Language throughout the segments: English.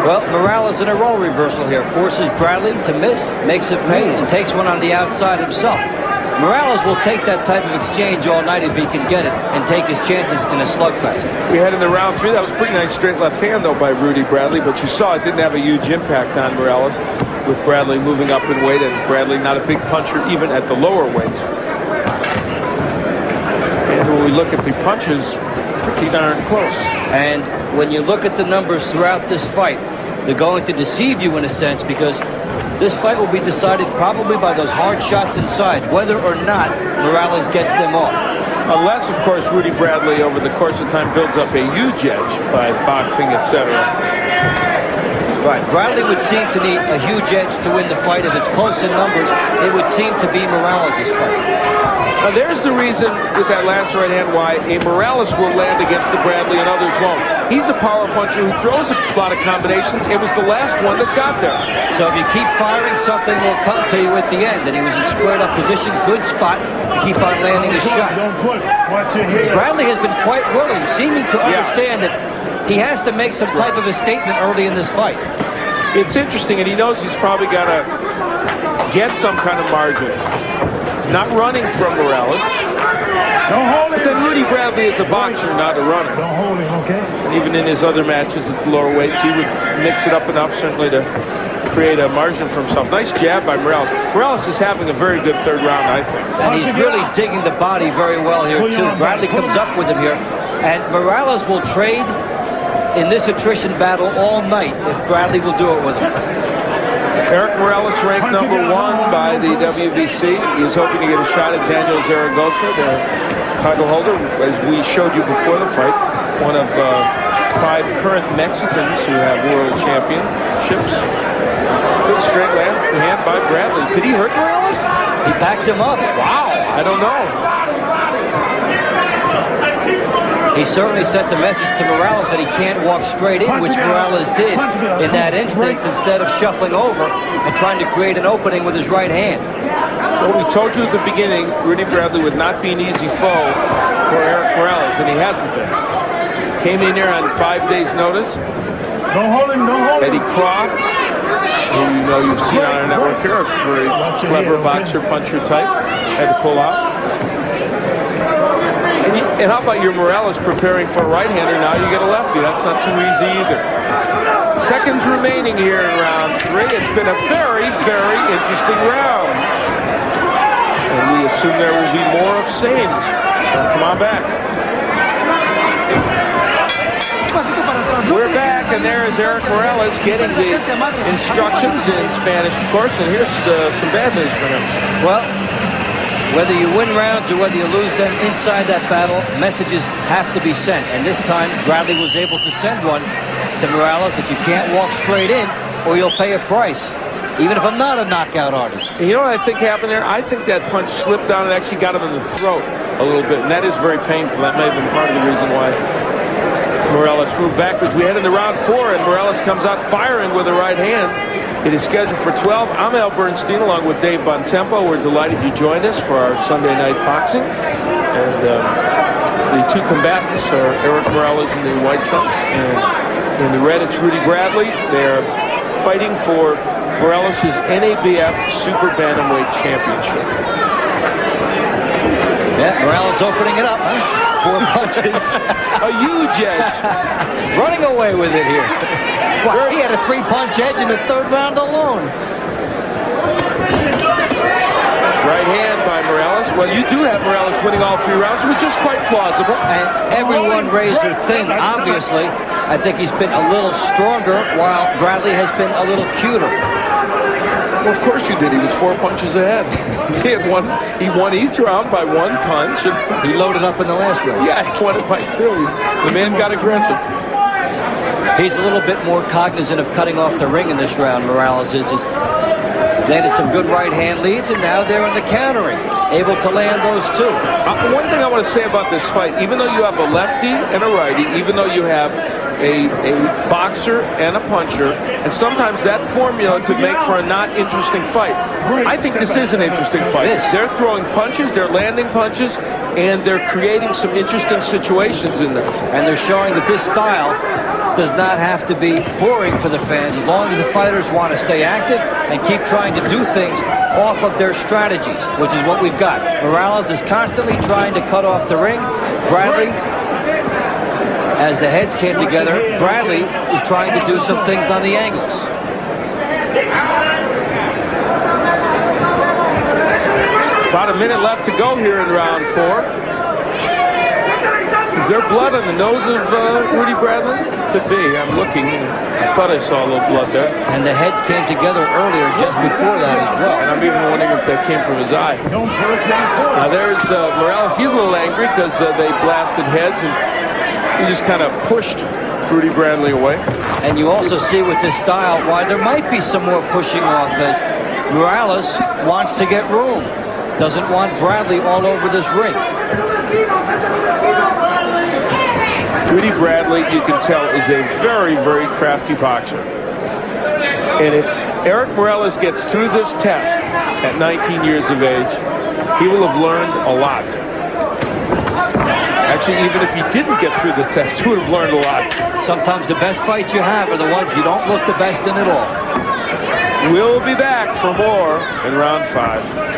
Well, Morales in a role reversal here. Forces Bradley to miss, makes it pay, and takes one on the outside himself. Morales will take that type of exchange all night if he can get it and take his chances in a slugfest. We head into round 3. That was pretty nice straight left hand, though, by Rudy Bradley. But you saw it didn't have a huge impact on Morales, with Bradley moving up in weight, and Bradley not a big puncher even at the lower weights. And when we look at the punches, pretty darn close. And when you look at the numbers throughout this fight, they're going to deceive you in a sense, because this fight will be decided probably by those hard shots inside, whether or not Morales gets them off. Unless, of course, Rudy Bradley over the course of time builds up a huge edge by boxing, etc. Right. Bradley would seem to need a huge edge to win the fight. If it's close in numbers, it would seem to be Morales' fight. Now, there's the reason with that last right hand why a Morales will land against the Bradley and others won't. He's a power puncher who throws a lot of combinations. It was the last one that got there. So if you keep firing, something will come to you at the end. And he was in squared up position, good spot, keep on landing his shots. Bradley has been quite willing, seeming to understand that he has to make some type of a statement early in this fight. It's interesting, and he knows he's probably got to get some kind of margin. Not running from Morales. Don't hold it. But then Rudy Bradley is a boxer, not a runner. Don't hold him, okay? And even in his other matches at the lower weights, he would mix it up enough, certainly, to create a margin for himself. Nice jab by Morales. Morales is having a very good third round, I think. And he's really digging the body very well here, too. Bradley comes up with him here. And Morales will trade in this attrition battle all night if Bradley will do it with him. Erik Morales ranked number 1 by the WBC. He's hoping to get a shot at Daniel Zaragoza, the title holder, as we showed you before the fight. One of 5 current Mexicans who have world championships. Good straight hand by Bradley. Could he hurt Morales? He backed him up. Wow, I don't know. He certainly sent the message to Morales that he can't walk straight in, which Morales did in that instance, instead of shuffling over and trying to create an opening with his right hand. Well, we told you at the beginning, Rudy Bradley would not be an easy foe for Erik Morales, and he hasn't been. Came in here on 5 days' notice. Don't hold him, don't hold him. Eddie Croft, who you know you've seen on our network here, a very clever boxer, puncher type, had to pull out. And how about your Morales preparing for a right-hander? Now you get a lefty. That's not too easy either. Seconds remaining here in round 3. It's been a very, very interesting round. And we assume there will be more of same. So come on back. We're back, and there is Erik Morales getting the instructions in Spanish, of course. And here's some bad news for him. Well, whether you win rounds or whether you lose them inside that battle, messages have to be sent. And this time, Bradley was able to send one to Morales that you can't walk straight in or you'll pay a price, even if I'm not a knockout artist. And you know what I think happened there? I think that punch slipped down and actually got him in the throat a little bit. And that is very painful. That may have been part of the reason why Morales moved backwards. We head into round 4, and Morales comes out firing with the right hand. It is scheduled for 12. I'm Al Bernstein along with Dave Bontempo. We're delighted you joined us for our Sunday night boxing. And the 2 combatants are Erik Morales in the white trunks, and in the red it's Rudy Bradley. They're fighting for Morales' NABF Super Bantamweight Championship. Yeah, Morales opening it up, huh? 4 punches. A huge edge. Running away with it here. Wow, he had a 3-punch edge in the 3rd round alone. Right hand by Morales. Well, you do have Morales winning all 3 rounds, which is quite plausible. And everyone razor thin, obviously. I think he's been a little stronger, while Bradley has been a little cuter. Well, of course you did. He was 4 punches ahead. He won each round by 1 punch. And he loaded up in the last round. Yeah, he won it by 2. The man got aggressive. He's a little bit more cognizant of cutting off the ring in this round, Morales is. He's landed some good right-hand leads, and now they're in the countering, able to land those 2. One thing I want to say about this fight, even though you have a lefty and a righty, even though you have a boxer and a puncher, and sometimes that formula could make for a not interesting fight. I think this is an interesting fight. They're throwing punches, they're landing punches, and they're creating some interesting situations in this. And they're showing that this style does not have to be boring for the fans as long as the fighters want to stay active and keep trying to do things off of their strategies, which is what we've got. Morales is constantly trying to cut off the ring. Bradley, as the heads came together, Bradley is trying to do some things on the angles. About a minute left to go here in round 4. Is there blood on the nose of Rudy Bradley? Could be. I'm looking. I thought I saw a little blood there. And the heads came together earlier just before that as well. And I'm even wondering if that came from his eye. Now there's Morales. He's a little angry because they blasted heads and he just kind of pushed Rudy Bradley away. And you also see with this style why there might be some more pushing off, as Morales wants to get room. Doesn't want Bradley all over this ring. Rudy Bradley, you can tell, is a very, very crafty boxer. And if Erik Morales gets through this test at 19 years of age, he will have learned a lot. Actually, even if he didn't get through the test, he would have learned a lot. Sometimes the best fights you have are the ones you don't look the best in at all. We'll be back for more in round 5.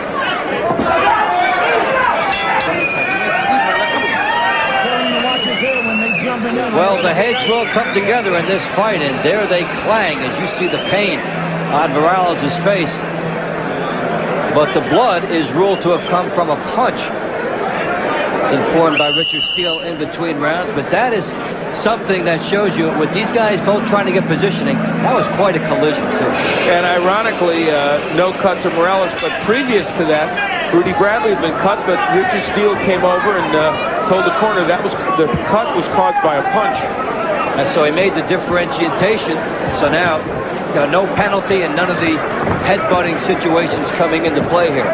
Well, the heads will come together in this fight, and there they clang as you see the pain on Morales' face. But the blood is ruled to have come from a punch informed by Richard Steele in between rounds. But that is something that shows you, with these guys both trying to get positioning, that was quite a collision, too. And ironically, no cut to Morales, but previous to that, Rudy Bradley had been cut, but Richard Steele came over and told the corner that the cut was caused by a punch. And so he made the differentiation. So now, no penalty and none of the headbutting situations coming into play here.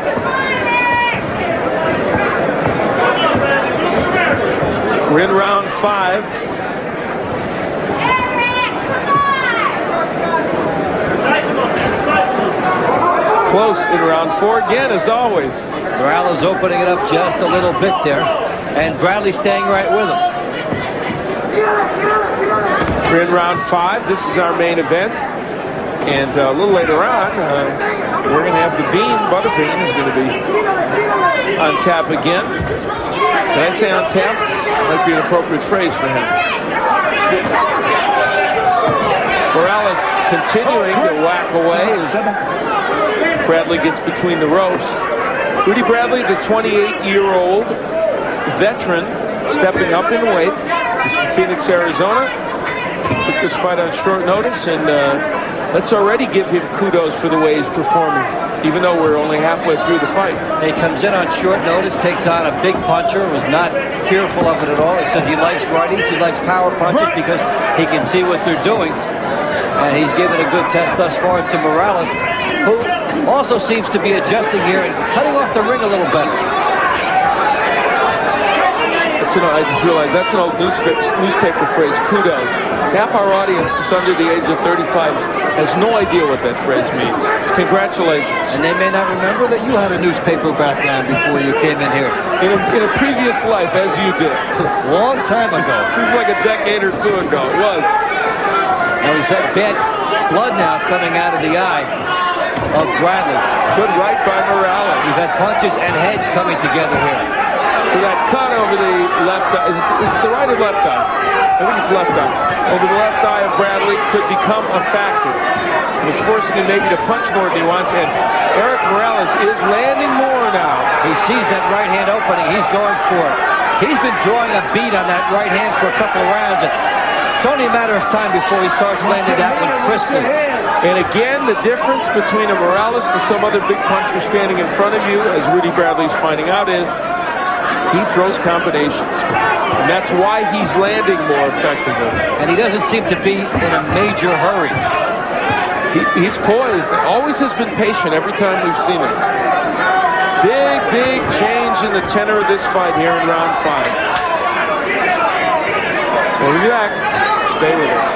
We're in round 5. Close in round 4 again, as always. Morales opening it up just a little bit there, and Bradley staying right with him. We're in round 5. This is our main event. And a little later on, we're going to have the Bean. Butterbean is going to be on tap again. Did I say on tap? Might be an appropriate phrase for him. Morales continuing to whack away as Bradley gets between the ropes. Rudy Bradley, the 28-year-old veteran, stepping up in weight. He's from Phoenix, Arizona. He took this fight on short notice, and let's already give him kudos for the way he's performing, even though we're only halfway through the fight. He comes in on short notice, takes on a big puncher, was not fearful of it at all. He says he likes righties, he likes power punches because he can see what they're doing. And he's given a good test thus far to Morales, who also seems to be adjusting here and cutting off the ring a little better. I just realized that's an old newspaper phrase, kudos. Half our audience that's under the age of 35 has no idea what that phrase means. Congratulations. And they may not remember that you had a newspaper background before you came in here. In a previous life, as you did. A long time ago. Seems like a decade or two ago. It was. Now he's had bad blood now coming out of the eye of Bradley. Good right by Morales. We've had punches and heads coming together here. So that cut over the left eye, is it the right or left eye? I think it's left eye. Over the left eye of Bradley could become a factor. And it's forcing him maybe to punch more than he wants. And Erik Morales is landing more now. He sees that right hand opening. He's going for it. He's been drawing a beat on that right hand for a couple of rounds. And it's only a matter of time before he starts landing that one crisply. And again, the difference between a Morales and some other big puncher standing in front of you, as Rudy Bradley's finding out, is he throws combinations. And that's why he's landing more effectively. And he doesn't seem to be in a major hurry. He's poised. Always has been patient every time we've seen him. Big change in the tenor of this fight here in round 5. We'll be back. Stay with us.